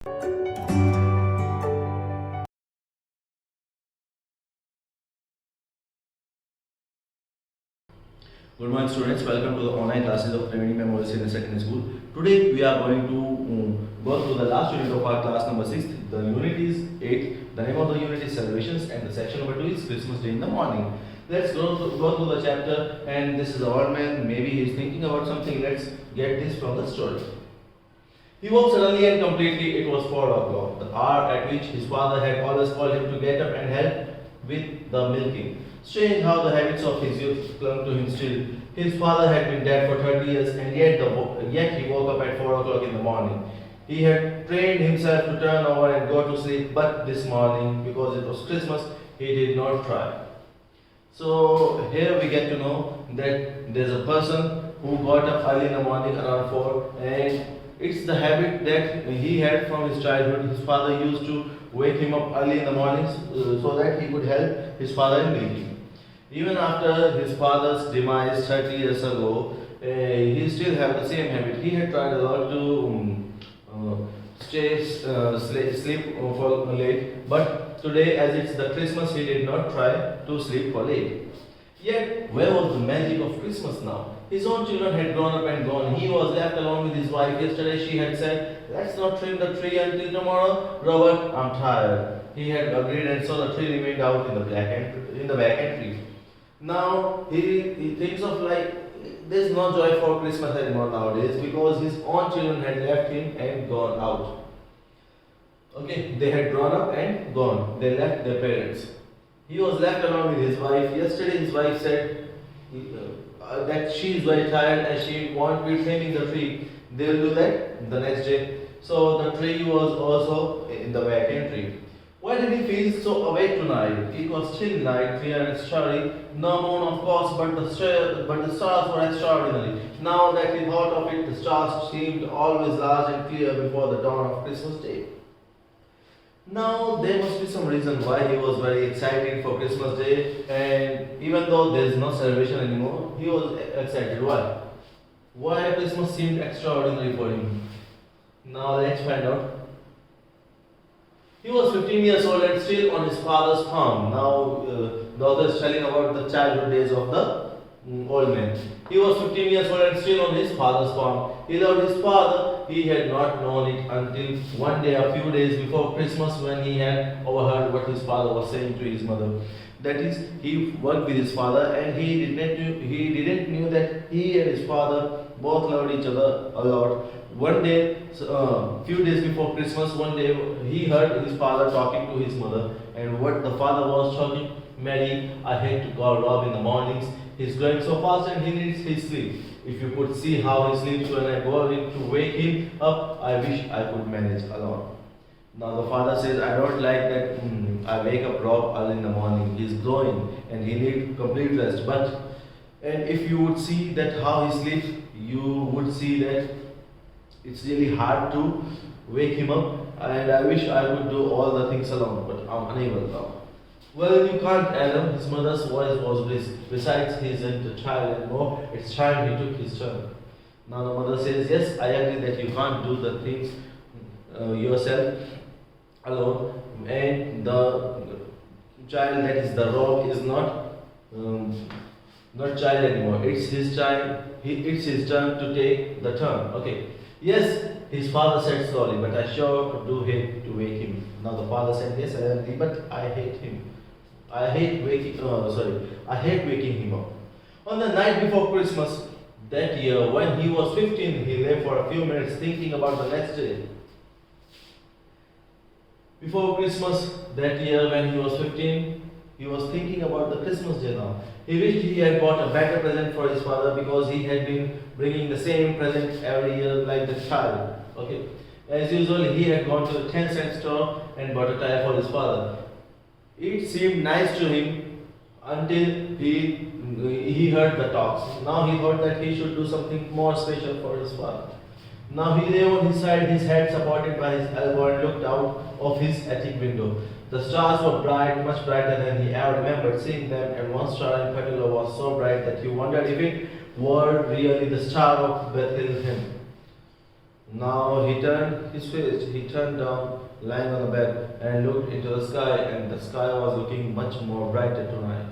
Good morning students, welcome to the online classes of Remedy Memorial Senior Secondary School. Today we are going to go through the last unit of our class number 6. The unit is 8. The name of the unit is Celebrations and the section number 2 is Christmas Day in the Morning. Let's go through the chapter, and this is the old man, maybe he is thinking about something. Let's get this from the story. He woke suddenly and completely. It was 4 o'clock, the hour at which his father had always called him to get up and help with the milking. Strange how the habits of his youth clung to him still. His father had been dead for 30 years, and yet he woke up at 4 o'clock in the morning. He had trained himself to turn over and go to sleep, but this morning, because it was Christmas, he did not try. So here we get to know that there's a person who got up early in the morning around 4, and it's the habit that he had from his childhood. His father used to wake him up early in the mornings so that he could help his father in milking. Even after his father's demise 30 years ago, he still had the same habit. He had tried a lot to sleep for late, but today, as it's the Christmas, he did not try to sleep for late. Yet, where was the magic of Christmas now? His own children had grown up and gone. He was left alone with his wife. Yesterday, she had said, "Let's not trim the tree until tomorrow. Robert, I'm tired." He had agreed, and so the tree remained out in the back entry. Now he thinks of like there's no joy for Christmas anymore nowadays because his own children had left him and gone out. Okay, they had grown up and gone. They left their parents. He was left alone with his wife. Yesterday his wife said that she is very tired and she won't be trimming the tree. They'll do that the next day. So the tree was also in the back entry. Why did he feel so awake tonight? It was chill night, clear and starry. No moon, of course, but the stars were extraordinary. Now that he thought of it, the stars seemed always large and clear before the dawn of Christmas Day. Now there must be some reason why he was very excited for Christmas Day, and even though there is no celebration anymore, he was excited. Why? Why Christmas seemed extraordinary for him? Now let's find out. He was 15 years old and still on his father's farm. Now, the author is telling about the childhood days of the old man. He was 15 years old and still on his father's farm. He loved his father. He had not known it until one day, a few days before Christmas, when he had overheard what his father was saying to his mother. That is, he worked with his father, and he didn't knew that he and his father both loved each other a lot. One day, few days before Christmas, one day he heard his father talking to his mother, and what the father was talking, "Mary, I hate to call Rob in the mornings. He's growing so fast and he needs his sleep. If you could see how he sleeps when I go in to wake him up, I wish I could manage alone." Now the father says, "I don't like that. I wake up Rob early in the morning. He's growing and he needs complete rest. And if you would see that how he sleeps, you would see that it's really hard to wake him up, and I wish I could do all the things alone, but I'm unable now." "Well, you can't, Adam." His mother's voice was brisk. "Besides, he isn't a child anymore. It's time he took his turn." Now the mother says, "Yes, I agree that you can't do the things yourself alone, and the child, that is the Rob, is not child anymore. It's his time. It's his turn to take the turn." Okay. "Yes," his father said slowly, "but I sure do hate to wake him." Now the father said, "Yes, I agree, but I hate him. I hate waking him up." On the night before Christmas that year, when he was 15, he lay for a few minutes thinking about the next day. Before Christmas that year, when he was 15, he was thinking about the Christmas day now. He wished he had bought a better present for his father because he had been bringing the same present every year like the child. Okay. As usual, he had gone to the 10-cent store and bought a tire for his father. It seemed nice to him until he heard the talks. Now he thought that he should do something more special for his father. Now he lay on his side, his head supported by his elbow, and looked out of his attic window. The stars were bright, much brighter than he ever remembered seeing them, and one star in particular was so bright that he wondered if it were really the star of Bethlehem. Now he turned his face, he turned down, lying on the bed, and looked into the sky, and the sky was looking much more brighter tonight.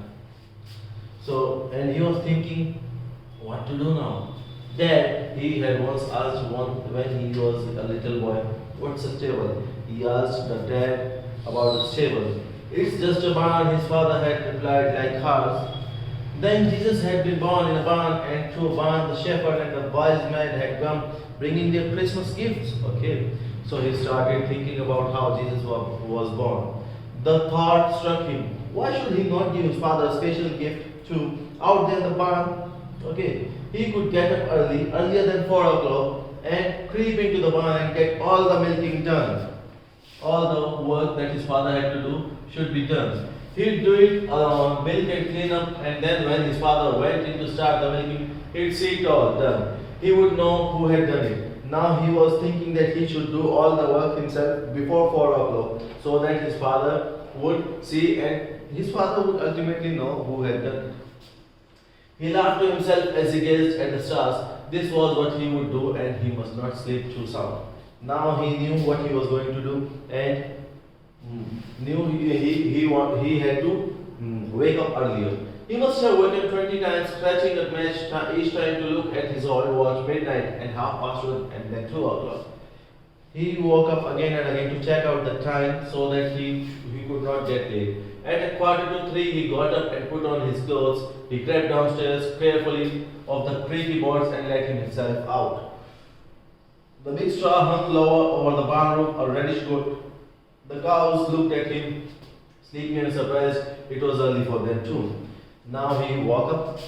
So, and he was thinking, what to do now? Dad, he had once asked when he was a little boy, what's a stable? He asked the dad about the stable. It's just a barn, his father had replied, like cars. Then Jesus had been born in a barn, and through a barn the shepherd and the wise men had come bringing their Christmas gifts. Okay, so he started thinking about how Jesus was born. The thought struck him, why should he not give his father a special gift too, out there in the barn? Okay, he could get up early, earlier than 4 o'clock, and creep into the barn and get all the milking done. All the work that his father had to do should be done. He'd do it, milk and clean up, and then when his father went in to start the milking, he'd see it all done. He would know who had done it. Now he was thinking that he should do all the work himself before 4 o'clock, so that his father would see and his father would ultimately know who had done it. He laughed to himself as he gazed at the stars. This was what he would do, and he must not sleep too sound. Now he knew what he was going to do, and knew he had to wake up earlier. He must have waken 20 times, scratching at match each time to look at his old watch, midnight and 1:30 and then 2 o'clock. He woke up again and again to check out the time so that he could not get late. At a 2:45, he got up and put on his clothes. He crept downstairs carefully of the creaky boards and let himself out. The big straw hung lower over the barn roof, a reddish goat. The cows looked at him, sleepy and surprised. It was early for them too. Now he woke up,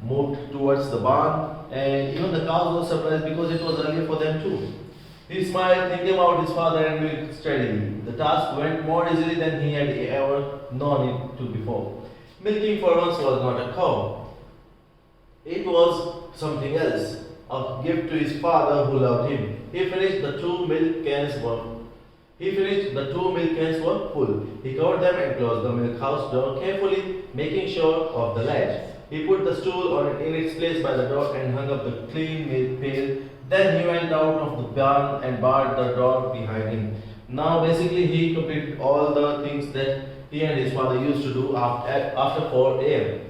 moved towards the barn, and even the cows were surprised because it was early for them too. He smiled, thinking about his father, and milked steadily. The task went more easily than he had ever known it to before. Milking for once was not a cow. It was something else, a gift to his father who loved him. He finished the two milk cans were full. He covered them and closed the milk house door carefully, making sure of the latch. He put the stool in its place by the door and hung up the clean milk pail. Then he went out of the barn and barred the door behind him. Now basically he completed all the things that he and his father used to do after 4 a.m.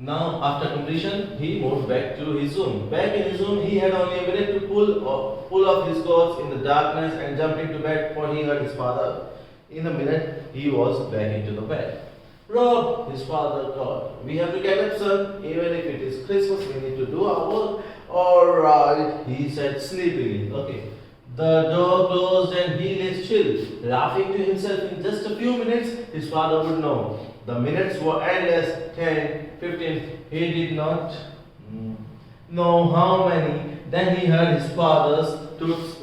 Now, after completion, he moved back to his room. Back in his room, he had only a minute to pull off his clothes in the darkness and jump into bed, for he heard his father. In a minute, he was back into the bed. Rob, his father called. We have to get up, son. Even if it is Christmas, we need to do our work. All right, he said sleepily. Okay. The door closed and he lay still, laughing to himself. In just a few minutes, his father would know. The minutes were endless, 10, 15. He did not know how many. Then he heard his father's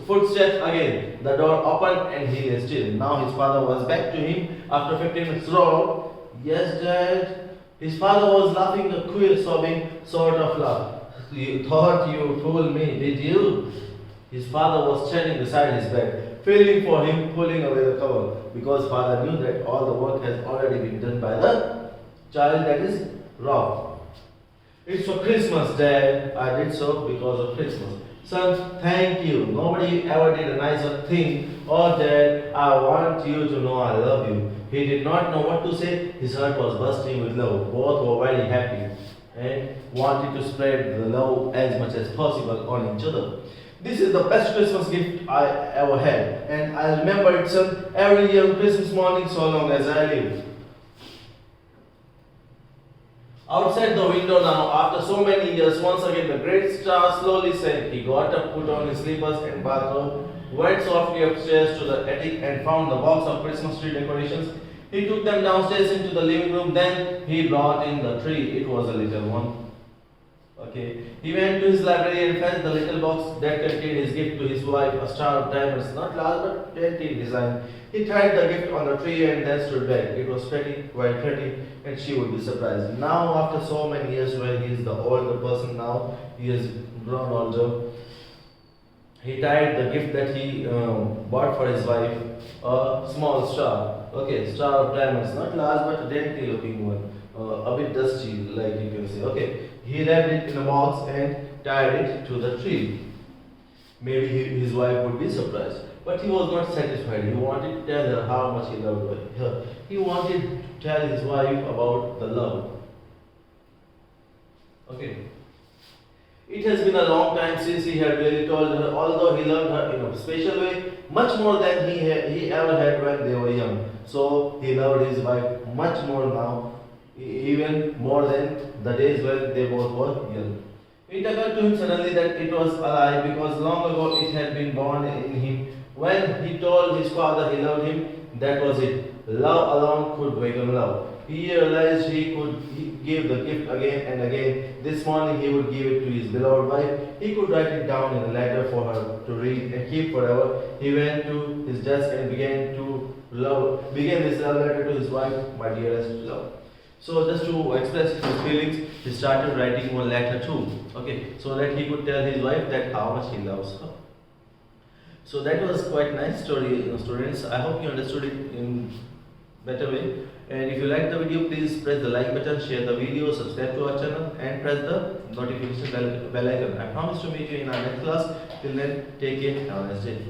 footsteps again. The door opened and he lay still. Now his father was back to him after 15 minutes. Rob, yes, Dad. His father was laughing a queer, sobbing sort of laugh. You thought you fooled me, did you? His father was standing beside his bed, feeling for him, pulling away the cover, because father knew that all the work has already been done by the child, that is Rob. It's for Christmas, Dad. I did so because of Christmas. Son, thank you. Nobody ever did a nicer thing. Oh, Dad, I want you to know I love you. He did not know what to say. His heart was bursting with love. Both were very happy and wanted to spread the love as much as possible on each other. This is the best Christmas gift I ever had, and I remember it, son, every year on Christmas morning so long as I live. Outside the window now, after so many years, once again the great star slowly sank. He got up, put on his slippers and bathrobe, went softly upstairs to the attic and found the box of Christmas tree decorations. He took them downstairs into the living room, then he brought in the tree. It was a little one. Okay. He went to his library and fetched the little box that contained his gift to his wife, a star of diamonds, not large but dainty in design. He tied the gift on the tree and then stood back. It was pretty, quite pretty, and she would be surprised. Now, after so many years, when he is the older person now, he has grown older. He tied the gift that he bought for his wife, a small star. Okay, star of diamonds, not large but a dainty looking one. A bit dusty, like you can say. Okay, he wrapped it in a box and tied it to the tree. Maybe his wife would be surprised. But he was not satisfied. He wanted to tell her how much he loved her. He wanted to tell his wife about the love. Okay. It has been a long time since he had really told her, although he loved her in a special way, much more than he ever had when they were young. So he loved his wife much more now, even more than the days when they both were young. It occurred to him suddenly that it was a lie because long ago it had been born in him. When he told his father he loved him, that was it. Love alone could waken love. He realized he could give the gift again and again. This morning he would give it to his beloved wife. He could write it down in a letter for her to read and keep forever. He went to his desk and began this love letter to his wife, my dearest love. So just to express his feelings, he started writing one letter too. Okay, so that he could tell his wife that how much he loves her. So that was quite nice story, students. I hope you understood it in better way. And if you like the video, please press the like button, share the video, subscribe to our channel, and press the notification bell icon. I promise to meet you in our next class. Till then, take care. Have a nice day.